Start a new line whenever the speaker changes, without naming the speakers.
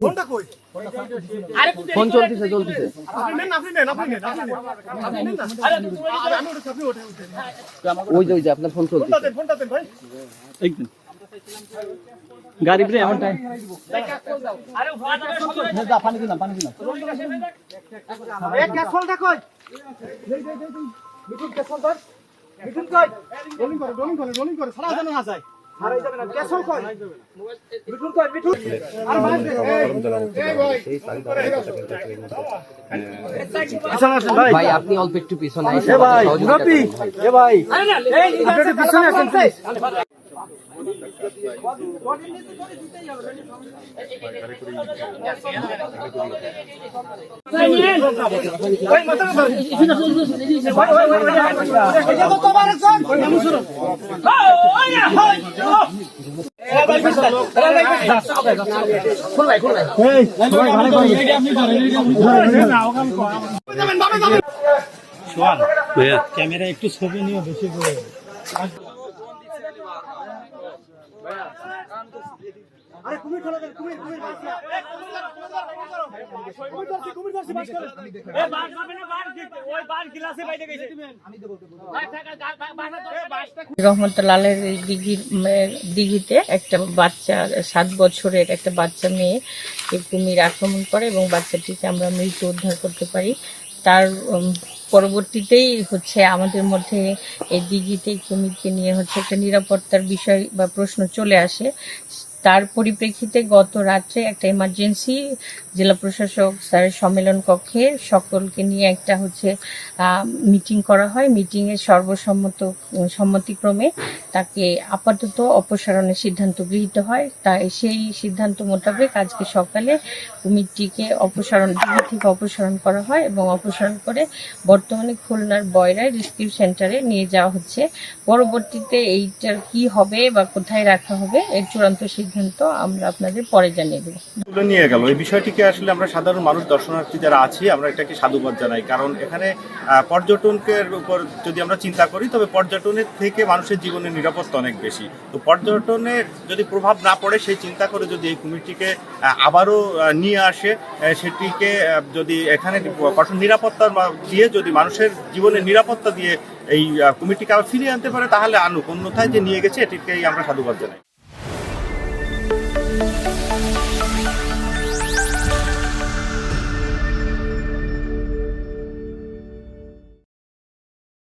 ফোনটা কই?
ফোন চলতেছে চলতেছে।
আপনি নেন। আরে আমি ওটা আপনি ওঠে।
ওই যে আপনার ফোন চলতেছে।
ফোনটা দেন ভাই।
একদম গাড়ি ব্রে এমন টাইম
আরে
যা পানি দিলাম
এক ক্যাসলটা কই? মিঠুন ক্যাসল ধর। মিঠুন কই? রোলিং করে সারা জানা না যায়। হারাই যাবে না। ক্যাসল কই? মিঠুন কই? মিঠুন। আরে ভাই এই ভাই।
ভাই আপনি অল্প একটু পিছনে এসে
ভাই মুরাপি এ ভাই
আরে না
আপনি একটু পিছনে আসেন প্লিজ
ভাইয়া ক্যামেরা একটু ছবি নিয়ে বেশি করে
আরে কুমির খোলা দেন কুমির বাসা কুমির ধরছি বাস করে এ বাস পাবে না বাস দিতে ওই বাস গ্লাসে বাইরে গেছে আমি দেব
রহমতুল্লাহ আলাইহির দিঘিতে একটা বাচ্চা 7 বছরের একটা বাচ্চা মেয়ে কুমির আক্রমণ করে এবং বাচ্চাটিকে আমরা মৃত উদ্ধার করতে পারি। তার পরবর্তীতেই আমাদের মধ্যে এই দিঘিতে কুমিরকে নিয়ে একটা নিরাপত্তার বিষয় বা প্রশ্ন চলে আসে। তার পরিপ্রেক্ষিতে গত রাত্রে একটা ইমার্জেন্সি জেলা প্রশাসক স্যারের সম্মেলন কক্ষে সকলকে নিয়ে একটা মিটিং করা হয়। মিটিংয়ে সম্মতিক্রমে তাকে আপাতত অপসারণের সিদ্ধান্ত গৃহীত হয়। তাই সেই সিদ্ধান্ত মোতাবেক আজকে সকালে কুমিরটিকে দিঘি থেকে অপসারণ করা হয় এবং অপসারণ করে বর্তমানে খুলনার বয়রায় রেস্কিউ সেন্টারে নিয়ে যাওয়া হচ্ছে। পরবর্তীতে এইটার কি হবে বা কোথায় রাখা হবে এর চূড়ান্ত সিদ্ধান্ত আমরা আপনাদের পরে জানিয়ে দেব।
তুলে নিয়ে গেল এই বিষয়টিকে আসলে আমরা সাধারণ মানুষ দর্শনার্থী যারা আছি আমরা এটাকে সাধুবাদ জানাই, কারণ এখানে পর্যটনের উপর যদি আমরা চিন্তা করি তবে পর্যটনের থেকে মানুষের জীবনের নিরাপত্তা অনেক বেশি। তো পর্যটনের যদি প্রভাব না পড়ে সেই চিন্তা করে যদি এই কুমিরটিকে আবারও নিয়ে আসে, সেটিকে যদি এখানে কঠোর নিরাপত্তা দিয়ে যদি মানুষের জীবনের নিরাপত্তা দিয়ে এই কুমিরটিকে আবার ফিরিয়ে আনতে পারে তাহলে আনুক, অন্যথায় যে নিয়ে গেছে এটিকেই আমরা সাধুবাদ জানাই।